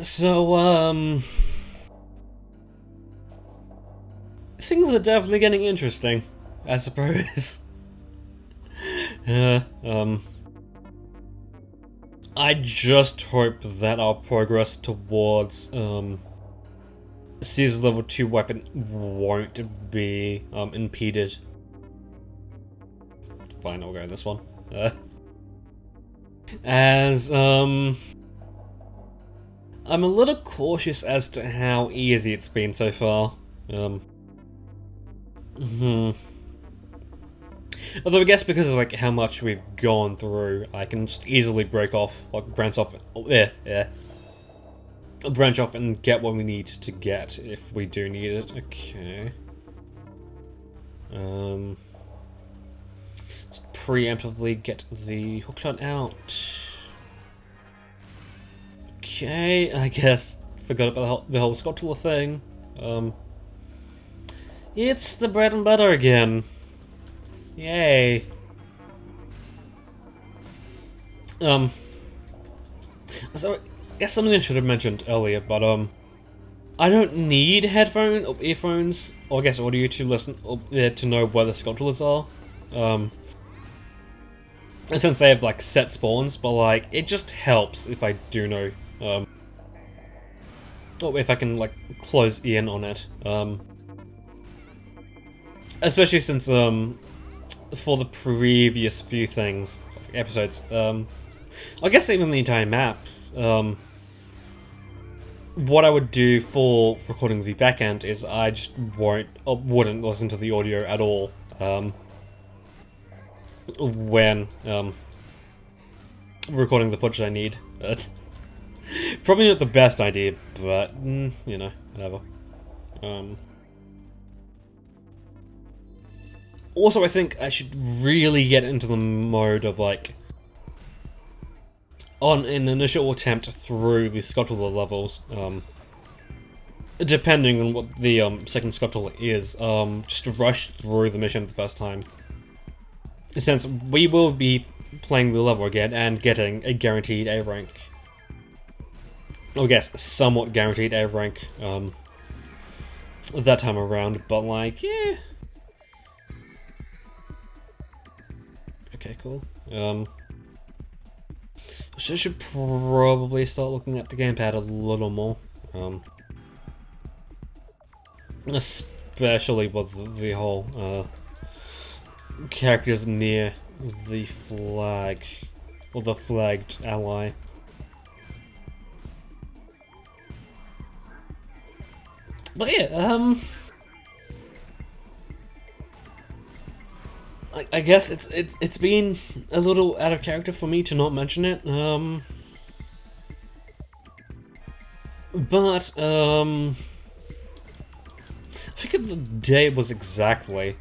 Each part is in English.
So, things are definitely getting interesting, I suppose. uh, um, I just hope that our progress towards, Caesar's level 2 weapon won't be, impeded. Fine, I'll go this one. As, I'm a little cautious as to how easy it's been so far. Hmm. Although I guess because of like how much we've gone through, I can just easily branch off, branch off and get what we need to get if we do need it. Okay. Just preemptively get the hookshot out. Okay, I guess forgot about the whole sculptural thing. It's the bread and butter again. Yay. So I guess something I should have mentioned earlier, but I don't need headphones or earphones, or I guess audio to listen to know where the sculptures are. Since they have like set spawns, but like it just helps if I do know. Or if I can like close in on it. Especially since for the previous few things, episodes, I guess even the entire map, what I would do for recording the backend is I just wouldn't listen to the audio at all, when, recording the footage I need. Probably not the best idea, but, you know, whatever. Also, I think I should really get into the mode of, like, on an initial attempt through the sculptural levels, depending on what the second sculptural is, just rush through the mission the first time. Since we will be playing the level again and getting a guaranteed A rank. I guess somewhat guaranteed A rank that time around, but like, yeah. Okay, cool. So I should probably start looking at the gamepad a little more. Especially with the whole characters near the flag, or the flagged ally. But yeah, I guess it's been a little out of character for me to not mention it. But I forget the day it was exactly.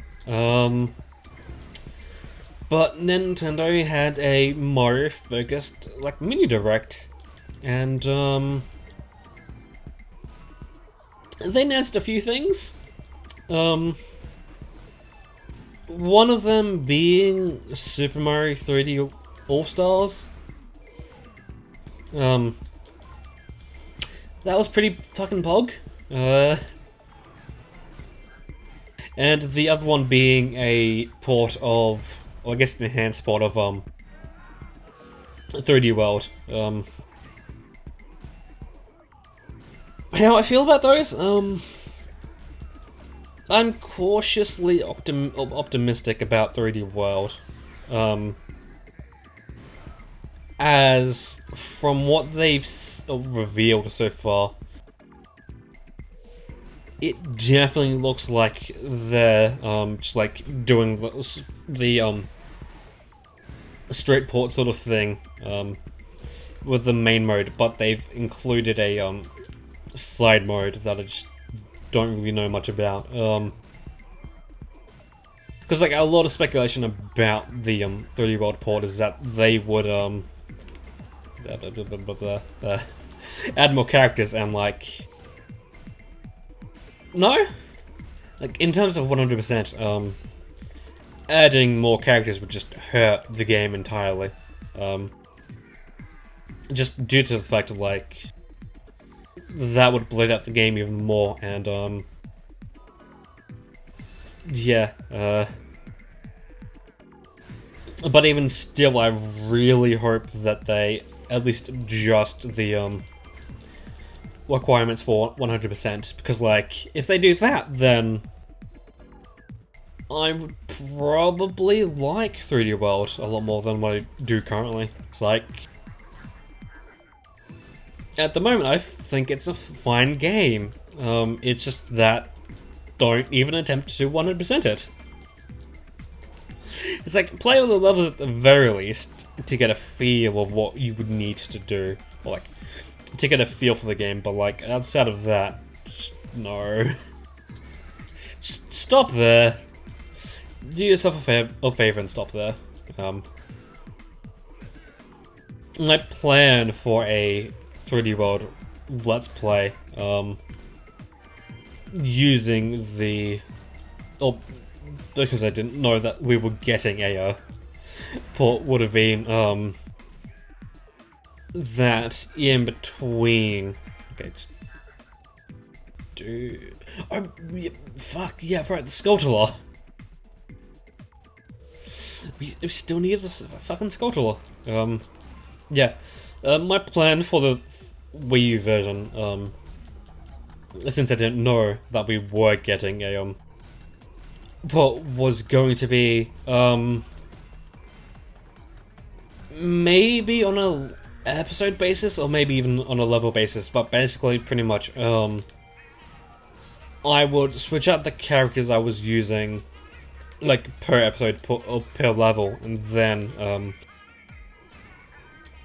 But Nintendo had a Mario focused like mini direct, and they announced a few things. One of them being Super Mario 3D All-Stars. That was pretty fucking pog. And the other one being a port of, or I guess an enhanced port of 3D World. How I feel about those? I'm cautiously optimistic about 3D World. As from what they've revealed so far, it definitely looks like they're just like doing the straight port sort of thing with the main mode, but they've included a side mode that I just don't really know much about. Because like a lot of speculation about the 3D World port is that they would add more characters and like no, like in terms of 100%, adding more characters would just hurt the game entirely. Just due to the fact of like that would bleed out the game even more, and yeah, but even still, I really hope that they at least adjust the requirements for 100%, because like, if they do that, then I would probably like 3D World a lot more than what I do currently. It's like, at the moment, I think it's a fine game. It's just that don't even attempt to 100% it. It's like, play all the levels at the very least to get a feel of what you would need to do. Or like, to get a feel for the game, but like, outside of that, no. Just stop there. Do yourself a favor and stop there. My plan for a 3D World Let's Play, using the... Oh, because I didn't know that we were getting a port, would have been, that in between... Okay, just... Oh, yeah, fuck, yeah, right, the Skulltula. We still need this fucking Skulltula. Yeah. My plan for the Wii U version, since I didn't know that we were getting a, what was going to be, maybe on a episode basis, or maybe even on a level basis, but basically pretty much, I would switch out the characters I was using, like, per episode, per level, and then,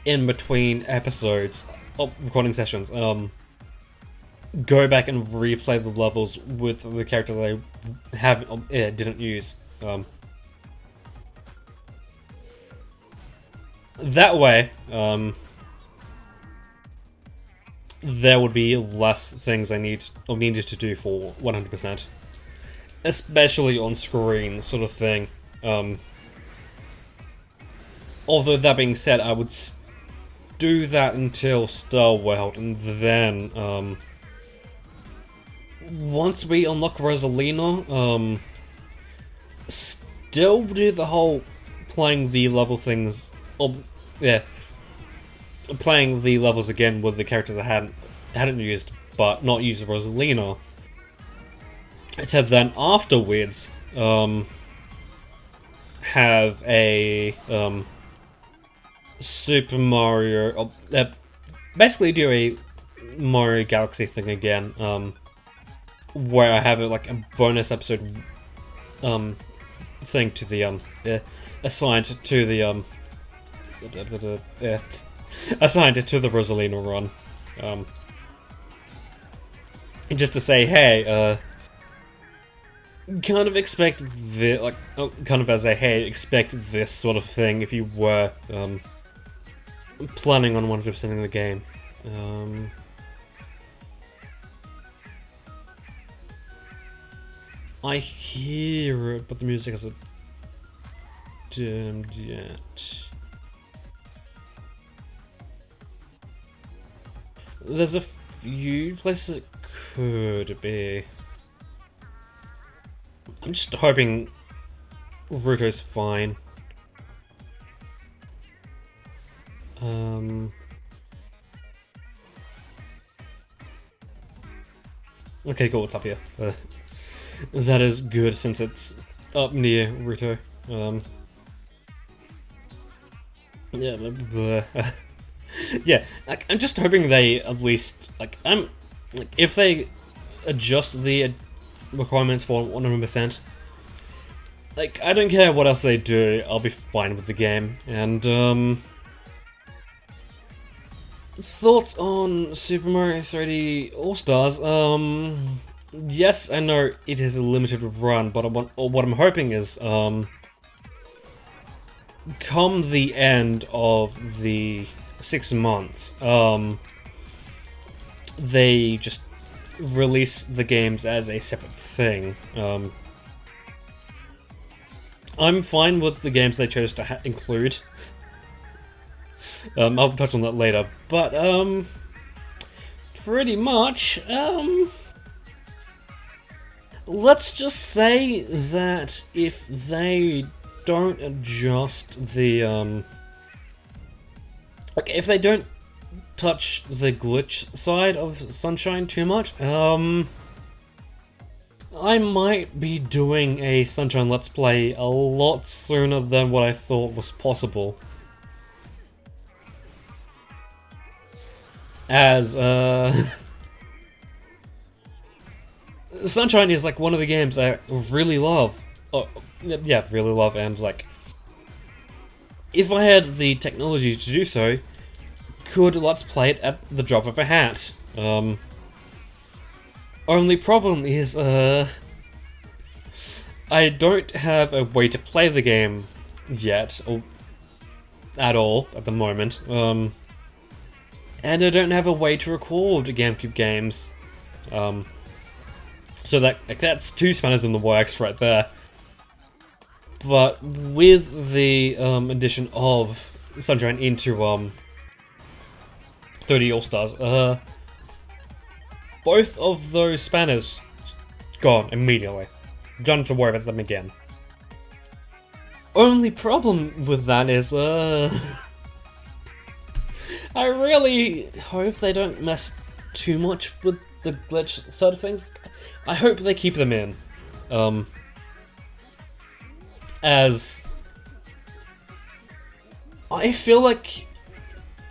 in between episodes, recording sessions, go back and replay the levels with the characters I didn't use. That way, there would be less things I needed to do for 100%. Especially on screen, sort of thing. Although that being said, I would do that until Star World, and then, once we unlock Rosalina, still do the whole playing the level things, yeah, playing the levels again with the characters I hadn't used, but not use Rosalina. To then afterwards, have a, Super Mario, basically do a Mario Galaxy thing again, where I have like a bonus episode, thing to the, assigned to the, assigned to the Rosalina run, just to say, hey, kind of expect the, kind of as a, hey, expect this sort of thing if you were, planning on 100%ing the game. I hear it, but the music hasn't dimmed yet. There's a few places it could be. I'm just hoping Ruto's fine. Okay, cool, it's up here. That is good since it's up near Ruto. Yeah, yeah, I'm just hoping they at least, if they adjust the requirements for 100%, I don't care what else they do, I'll be fine with the game. And, thoughts on Super Mario 3D All-Stars? Yes, I know it is a limited run, but what I'm hoping is, come the end of the 6 months, they just release the games as a separate thing. I'm fine with the games they chose to include. I'll touch on that later, but pretty much. Let's just say that if they don't adjust the, okay, if they don't touch the glitch side of Sunshine too much, I might be doing a Sunshine Let's Play a lot sooner than what I thought was possible. As, Sunshine is like one of the games I really love. Oh, yeah, really love, and like, if I had the technology to do so, could Let's Play it at the drop of a hat. Only problem is, I don't have a way to play the game yet, or at all, at the moment. And I don't have a way to record GameCube games. So that's two spanners in the works right there. But with the addition of Sunshine into 30 All-Stars, both of those spanners gone immediately. Don't have to worry about them again. Only problem with that is, I really hope they don't mess too much with the glitch side of things. I hope they keep them in. As I feel like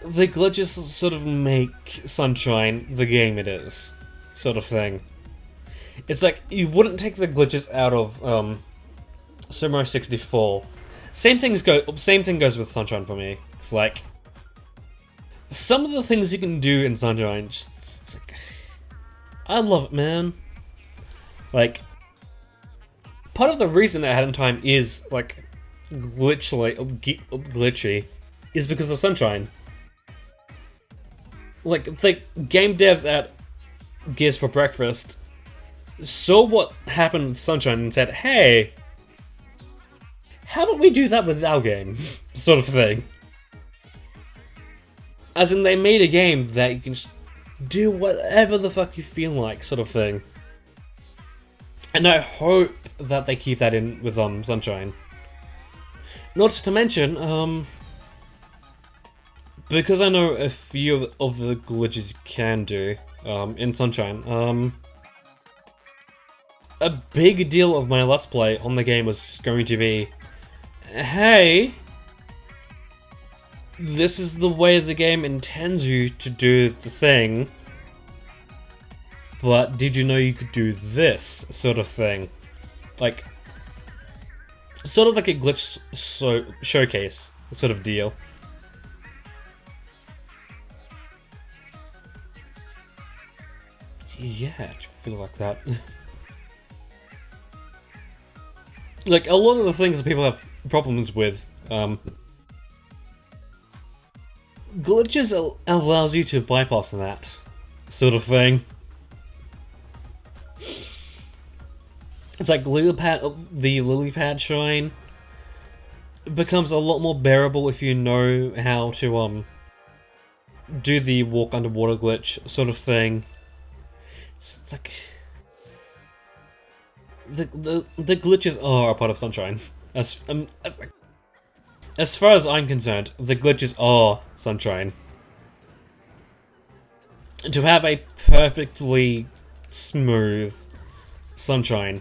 the glitches sort of make Sunshine the game it is, sort of thing. It's like, you wouldn't take the glitches out of Super Mario 64. Same thing goes with Sunshine for me. It's like, some of the things you can do in Sunshine, just like, I love it, man. Like, part of the reason I had in time is like glitchy, is because of Sunshine. Like, the game devs at Gears for Breakfast saw what happened with Sunshine and said, hey, how about we do that with our game? Sort of thing. As in, they made a game that you can just do whatever the fuck you feel like, sort of thing. And I hope that they keep that in with Sunshine. Not to mention, because I know a few of the glitches you can do in Sunshine, a big deal of my Let's Play on the game was going to be, hey, this is the way the game intends you to do the thing, but did you know you could do this, sort of thing. Like, sort of like a glitch showcase sort of deal. Yeah, I feel like that. Like, a lot of the things that people have problems with, glitches allows you to bypass that sort of thing. It's like the lily pad shine becomes a lot more bearable if you know how to do the walk underwater glitch sort of thing. It's like, the glitches are a part of Sunshine. As far as I'm concerned, the glitches are Sunshine. To have a perfectly smooth Sunshine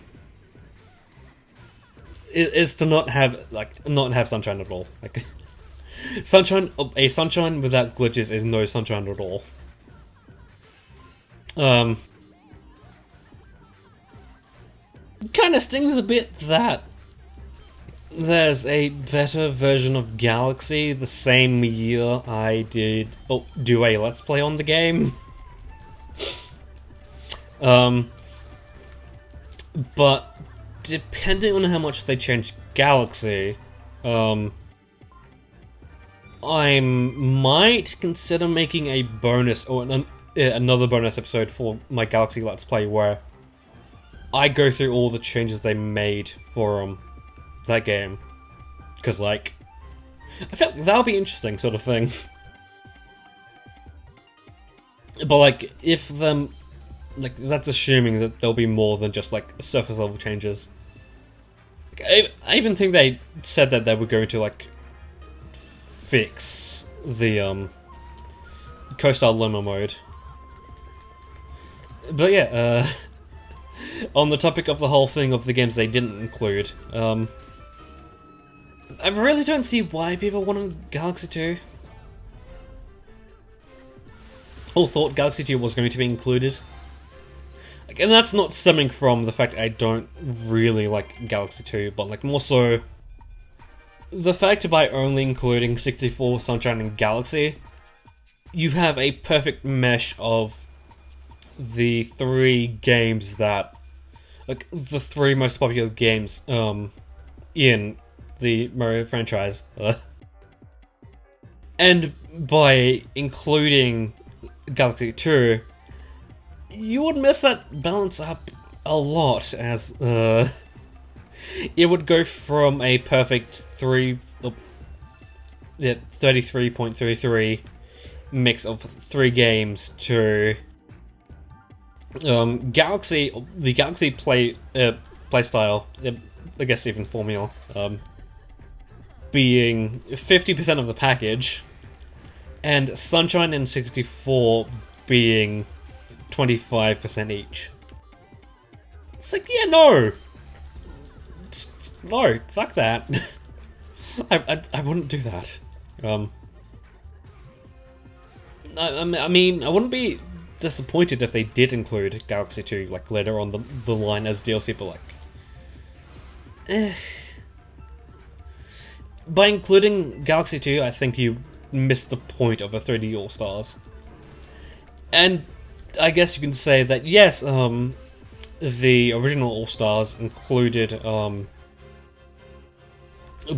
is to not have Sunshine at all. Like, a Sunshine without glitches is no Sunshine at all. Kind of stings a bit that there's a better version of Galaxy the same year I do a Let's Play on the game. But depending on how much they change Galaxy, I might consider making a bonus or another bonus episode for my Galaxy Let's Play where I go through all the changes they made for that game. Because, like, I felt that'll be interesting, sort of thing. But like, if them, like, that's assuming that there'll be more than just like surface level changes. I even think they said that they were going to like fix the co-star limo mode. But yeah, on the topic of the whole thing of the games they didn't include, I really don't see why people wanted Galaxy 2. All thought Galaxy 2 was going to be included. Like, and that's not stemming from the fact I don't really like Galaxy 2, but like more so the fact by only including 64, Sunshine, and Galaxy, you have a perfect mesh of the three games that, like, the three most popular games in the Mario franchise. And by including Galaxy 2, you would mess that balance up a lot, as it would go from a perfect 33.33 mix of three games to the Galaxy playstyle, I guess even formula, being 50% of the package, and Sunshine and 64 being 25% each. It's like, yeah, no! No, fuck that. I wouldn't do that. I mean, I wouldn't be disappointed if they did include Galaxy 2, like, later on the line as DLC, but like... By including Galaxy 2, I think you missed the point of a 3D All-Stars. And I guess you can say that, yes, the original All-Stars included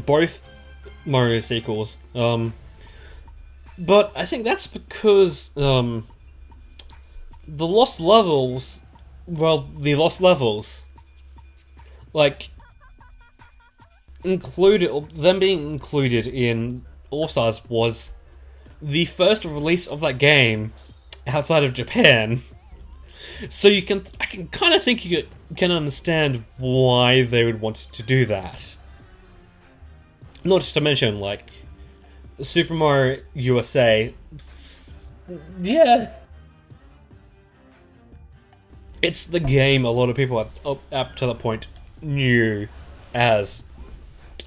both Mario sequels, but I think that's because the Lost Levels, like, them being included in All-Stars was the first release of that game outside of Japan. So I can kind of think you can understand why they would want to do that. Not just to mention, like, Super Mario USA, yeah, it's the game a lot of people up to that point knew as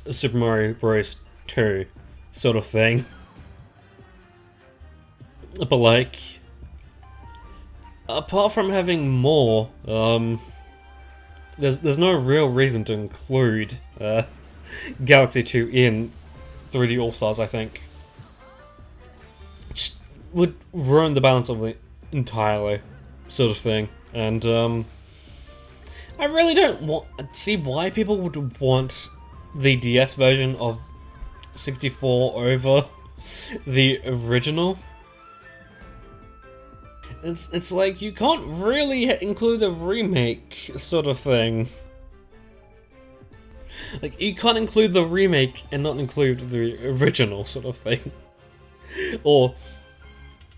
Super Mario Bros. 2 sort of thing. But like, apart from having more, there's no real reason to include Galaxy 2 in 3D All-Stars, I think. Just would ruin the balance of it entirely, sort of thing. And I really don't see why people would want the DS version of 64 over the original. It's like, you can't really include a remake, sort of thing. Like, you can't include the remake and not include the original, sort of thing. Or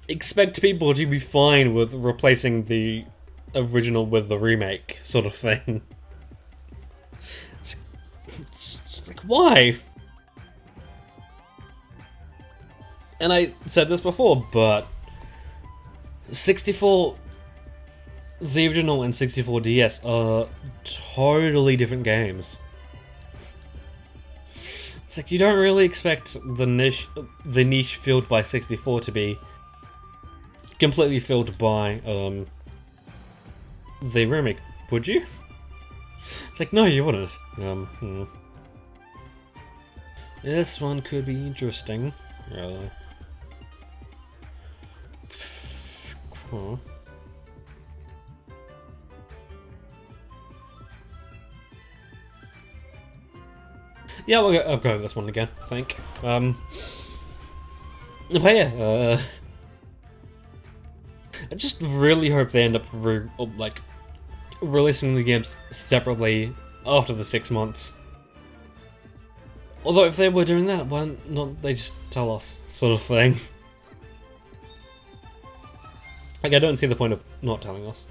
expect people to be fine with replacing the original with the remake, sort of thing. It's like, why? And I said this before, but 64, the original and 64 DS are totally different games. It's like, you don't really expect the niche filled by 64 to be completely filled by the remake, would you? It's like, no, you wouldn't. This one could be interesting. Really. Huh. Yeah, I'll go with this one again, I think. But yeah, I just really hope they end up releasing the games separately after the 6 months. Although if they were doing that, why not they just tell us, sort of thing. Like, I don't see the point of not telling us.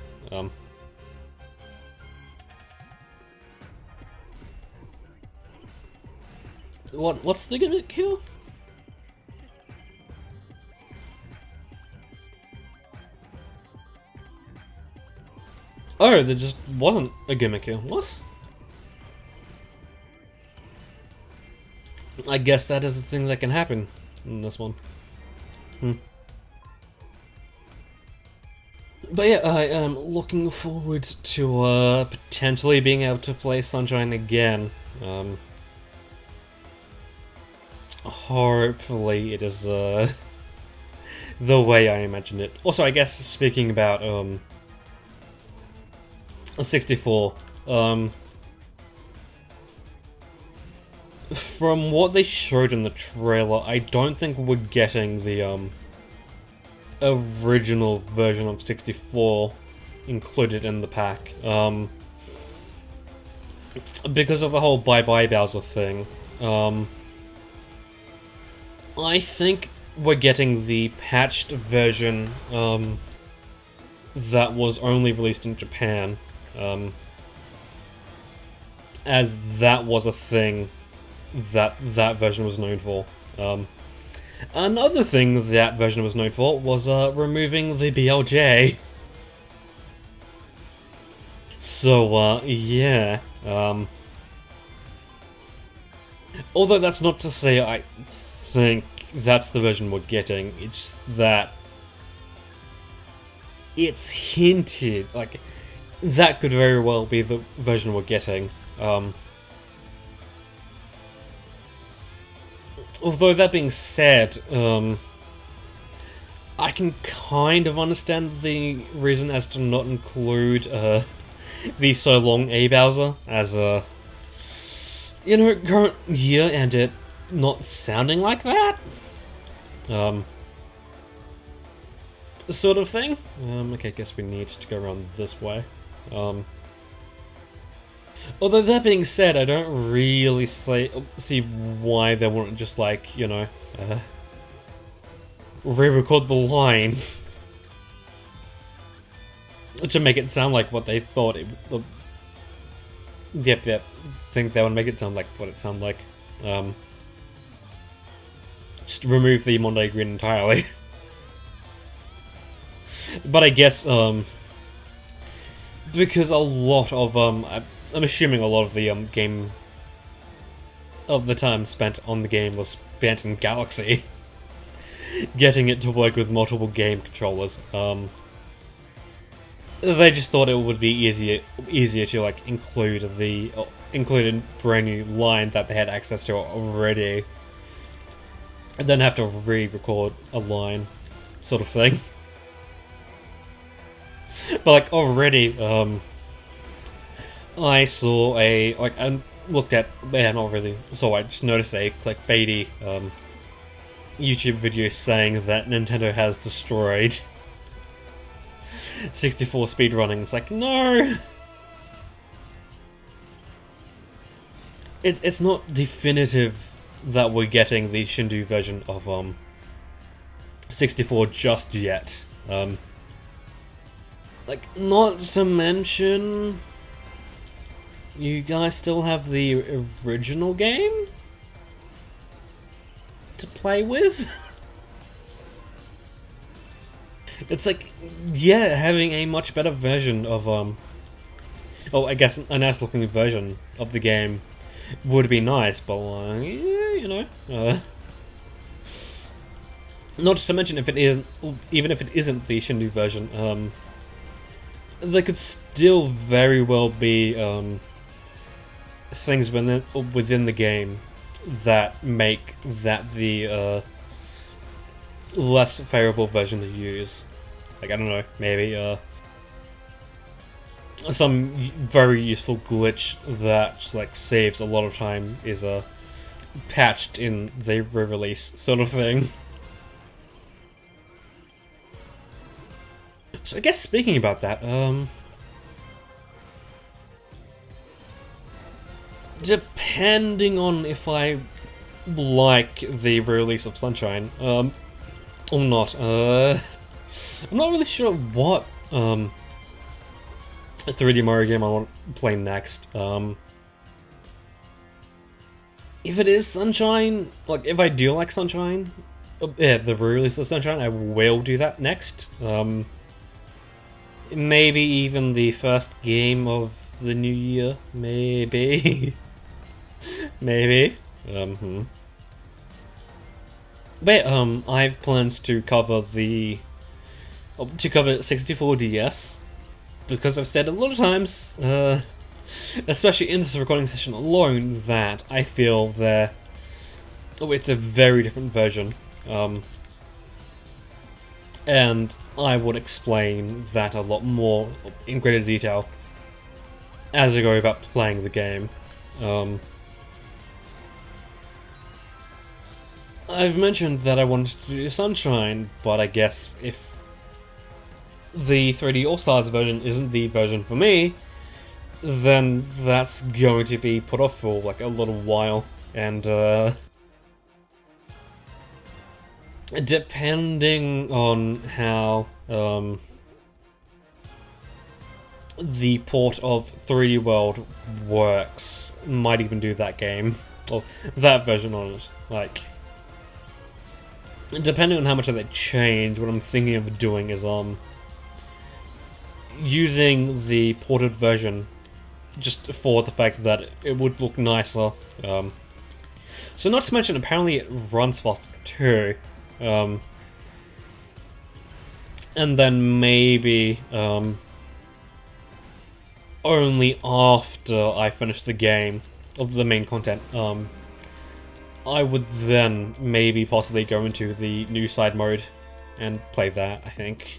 What's the gimmick here? Oh, there just wasn't a gimmick here. What? I guess that is the thing that can happen in this one. But yeah, I am looking forward to potentially being able to play Sunshine again. Hopefully it is the way I imagine it. Also, I guess speaking about 64, from what they showed in the trailer, I don't think we're getting the original version of 64 included in the pack. Because of the whole Bye Bye Bowser thing. I think we're getting the patched version that was only released in Japan, as that was a thing that version was known for. Another thing that version was known for was removing the BLJ. So, yeah. Although that's not to say I think that's the version we're getting, it's that it's hinted, like, that could very well be the version we're getting. Although that being said, I can kind of understand the reason as to not include the So Long A Bowser as a, you know, current year and it not sounding like that. Sort of thing. Okay, I guess we need to go around this way. Although that being said, I don't really see why they wouldn't just, like, you know, re-record the line to make it sound like what they thought it would. Yep, think they would make it sound like what it sounded like. Just remove the Monday Green entirely. But I guess, because a lot of, I'm assuming a lot of the game of the time spent on the game was spent in Galaxy, getting it to work with multiple game controllers. They just thought it would be easier to, like, include a brand new line that they had access to already, and then have to re-record a line, sort of thing. But, like, already, I saw I looked at, not really, so I just noticed a clickbaity, YouTube video saying that Nintendo has destroyed 64 speedrunning. It's like, no! It's not definitive that we're getting the Shindu version of, 64 just yet. Like, not to mention, you guys still have the original game to play with? It's like, yeah, having a much better version of, oh, I guess a nice looking version of the game would be nice, but, yeah, you know, not to mention if it isn't, even if it isn't the Shindu version, there could still very well be things within the game that make that the less favorable version to use. Like, I don't know, maybe some very useful glitch that, like, saves a lot of time is patched in the re-release sort of thing. So I guess speaking about that, depending on if I like the release of Sunshine, or not, I'm not really sure what a 3D Mario game I want to play next. If it is Sunshine, like if I do like Sunshine, yeah, the re-release of Sunshine, I will do that next. Maybe even the first game of the new year, maybe. Maybe. But I have plans to cover 64DS, because I've said a lot of times, especially in this recording session alone, that I feel that it's a very different version. And I would explain that a lot more in greater detail as I go about playing the game. I've mentioned that I wanted to do Sunshine, but I guess if the 3D All-Stars version isn't the version for me, then that's going to be put off for like a little while, and depending on how the port of 3D World works, might even do that game, or that version on it. Like, depending on how much of that change, what I'm thinking of doing is using the ported version just for the fact that it would look nicer. So not to mention, apparently it runs faster too. And then maybe only after I finish the game, of the main content, I would then maybe possibly go into the new side mode and play that, I think.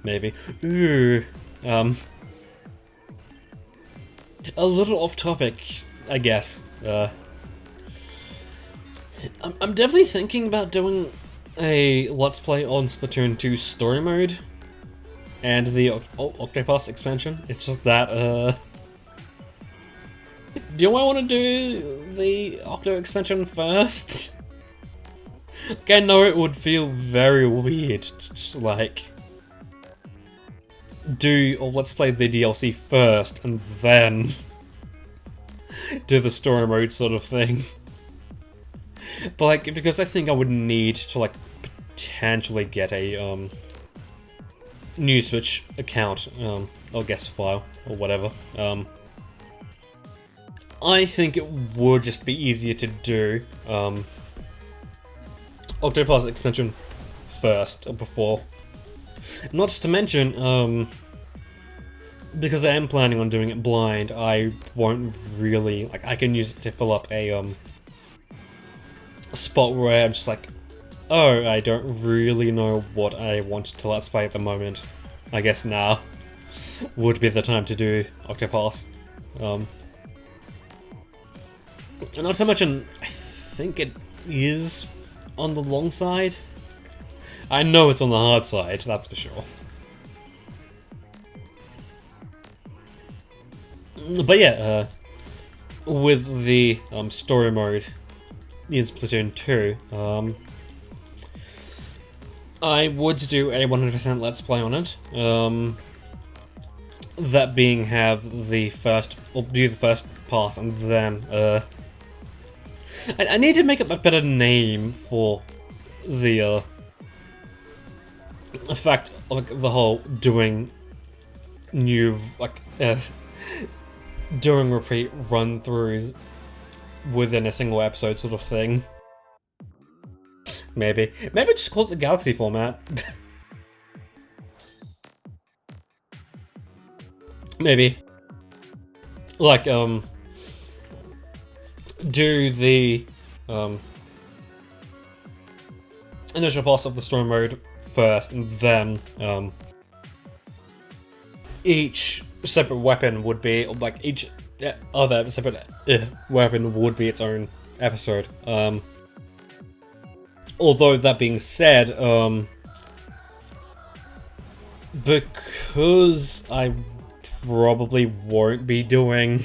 Maybe. Ooh. A little off topic, I guess. I'm definitely thinking about doing a Let's Play on Splatoon 2 story mode and the Octopus expansion. It's just that, do I want to do the Octo expansion first? I know it would feel very weird, just like let's play the DLC first and then do the story mode sort of thing. But like, because I think I would need to like potentially get a new Switch account, or guest file or whatever. I think it would just be easier to do Octopus expansion first or before. Not to mention, because I am planning on doing it blind, I won't really, like, I can use it to fill up a spot where I'm just like, oh, I don't really know what I want to Let's Play at the moment. I guess now would be the time to do Octopus. Not to mention, I think it is on the long side. I know it's on the hard side, that's for sure. But yeah, with the story mode in Splatoon 2, I would do a 100% Let's Play on it. That being, have the first, or do the first pass, and then I need to make up a better name for the fact, like, the whole doing new, like, doing repeat run-throughs within a single episode sort of thing. Maybe just call it the Galaxy format. Maybe. Like, do the, initial boss of the story mode first, and then, each separate weapon would be, like, each other separate weapon would be its own episode. Although, that being said, because I probably won't be doing,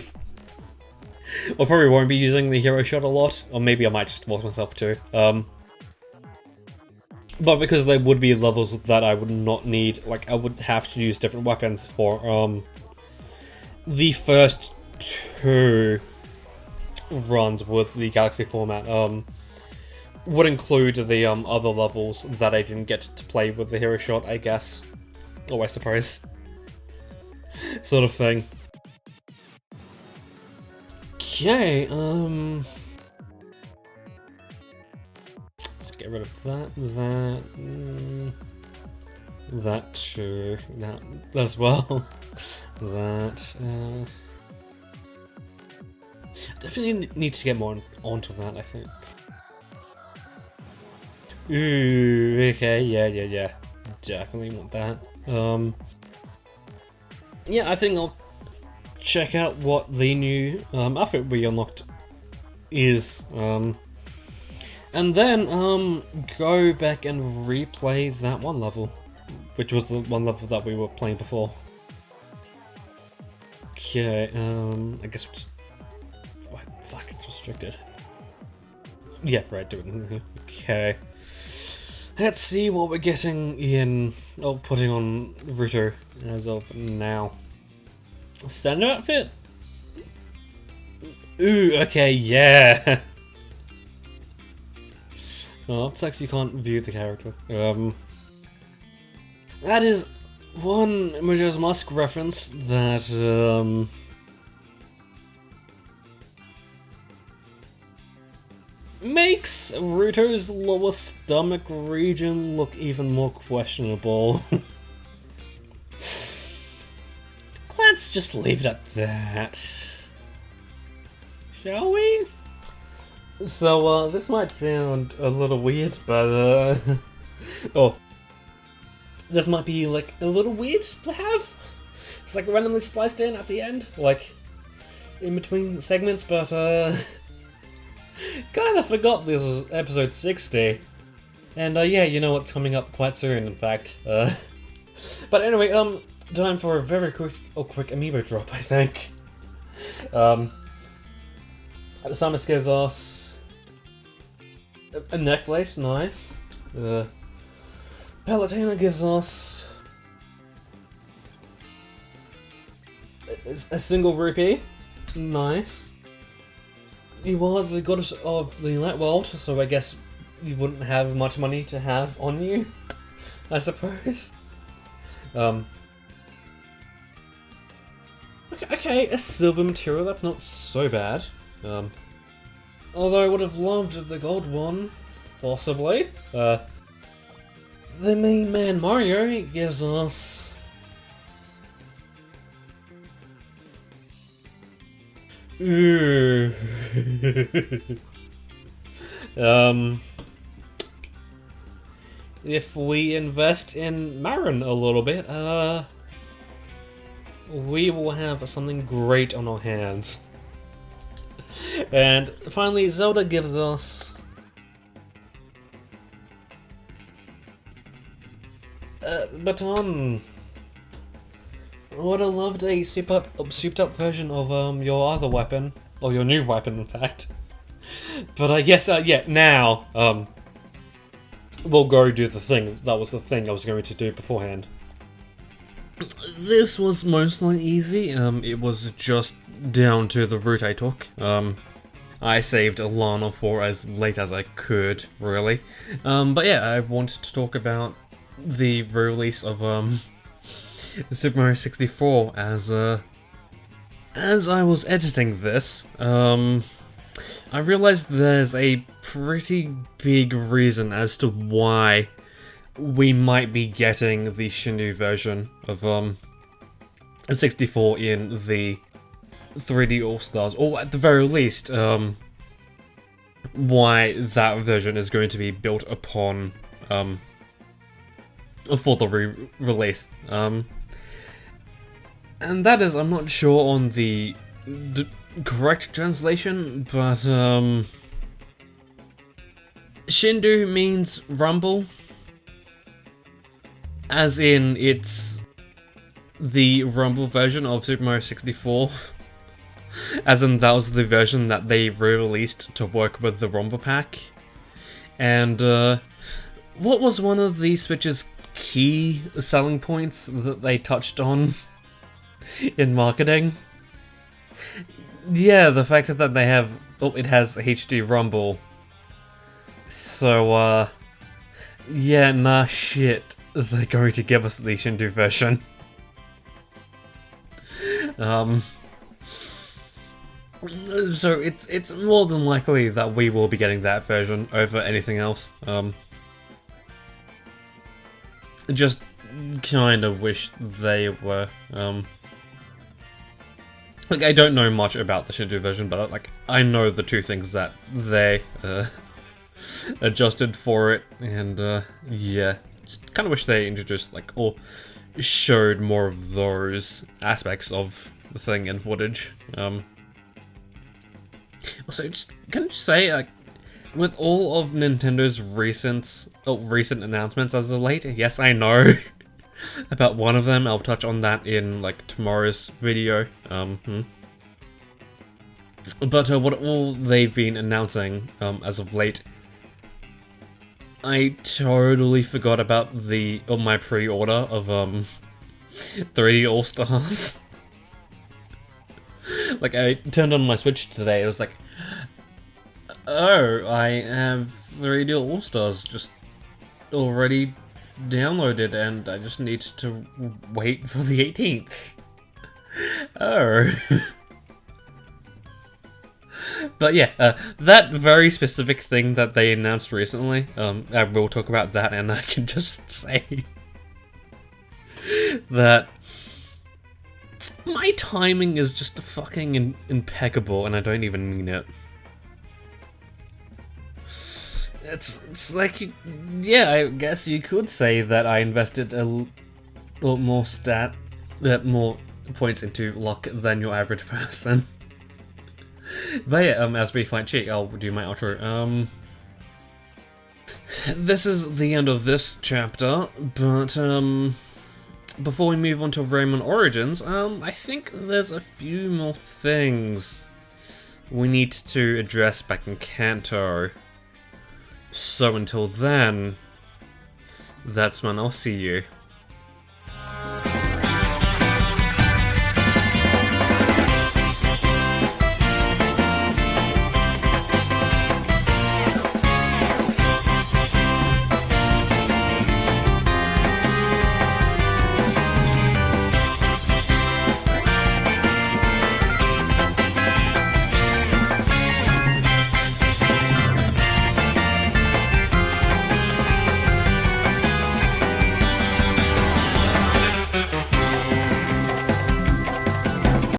or probably won't be using the hero shot a lot, or maybe I might just force myself to, But because they would be levels that I would not need, like I would have to use different weapons for the first 2 runs with the Galaxy format would include the other levels that I didn't get to play with the Hero Shot, I guess. Or I suppose. Sort of thing. Okay, let's get rid of that too, that as well. That, definitely need to get more onto that, I think. Ooh, okay, yeah. Definitely want that. Yeah, I think I'll check out what the new outfit we unlocked is. And then go back and replay that one level, which was the one level that we were playing before. Okay, I guess we'll just... Fuck, it's restricted. Yeah, right, do it. Okay. Let's see what we're getting in... Oh, putting on Ruto as of now. Standard outfit? Ooh, okay, yeah! Oh, it sucks you can't view the character. That is one Majora's Mask reference that, makes Ruto's lower stomach region look even more questionable. Let's just leave it at that. Shall we? So, this might sound a little weird, but, oh. This might be, like, a little weird to have. It's, like, randomly spliced in at the end, like, in between segments, but, kinda forgot this was episode 60. And, yeah, you know what's coming up quite soon, in fact. But anyway, time for a very quick amiibo drop, I think. Samus gives us a necklace, nice. Palutena gives us a single rupee, nice. You are the goddess of the light world, so I guess you wouldn't have much money to have on you, I suppose. Okay, a silver material, that's not so bad. Although I would have loved the gold one, possibly. The main man Mario gives us... Ooh. If we invest in Marin a little bit, we will have something great on our hands. And finally, Zelda gives us baton. I would have loved a souped up version of your other weapon, or your new weapon, in fact. But I guess yeah, now we'll go do the thing. That was the thing I was going to do beforehand. This was mostly easy. It was just down to the route I took. I saved Lana for as late as I could, really. But yeah, I wanted to talk about the release of Super Mario 64 as I was editing this. I realized there's a pretty big reason as to why we might be getting the Shindu version of 64 in the 3D All-Stars, or at the very least, why that version is going to be built upon for the re-release. And that is, I'm not sure on the correct translation, but Shindu means rumble, as in it's the rumble version of Super Mario 64. As in, that was the version that they re-released to work with the Rumble Pack. And what was one of the Switch's key selling points that they touched on in marketing? Yeah, the fact that they have... Oh, it has HD Rumble. So, yeah, nah, shit. They're going to give us the Shindu version. So it's more than likely that we will be getting that version over anything else. Just kind of wish they were, like, I don't know much about the Shindu version, but, like, I know the two things that they, adjusted for it, and, yeah. Just kind of wish they introduced, like, or showed more of those aspects of the thing in footage. Also, just can I just say, like, with all of Nintendo's recent announcements as of late, yes, I know about one of them. I'll touch on that in, like, tomorrow's video. But what all they've been announcing as of late, I totally forgot about my pre-order of 3D All Stars. Like, I turned on my Switch today, it was like, oh, I have 3D All Stars just already downloaded, and I just need to wait for the 18th. Oh. But yeah, that very specific thing that they announced recently, I will talk about that, and I can just say that my timing is just fucking impeccable, and I don't even mean it. It's like, yeah, I guess you could say that I invested a lot more more points into luck than your average person. But yeah, as we find Chi, I'll do my outro. This is the end of this chapter, but before we move on to Rayman Origins, I think there's a few more things we need to address back in Kanto. So until then, that's when I'll see you.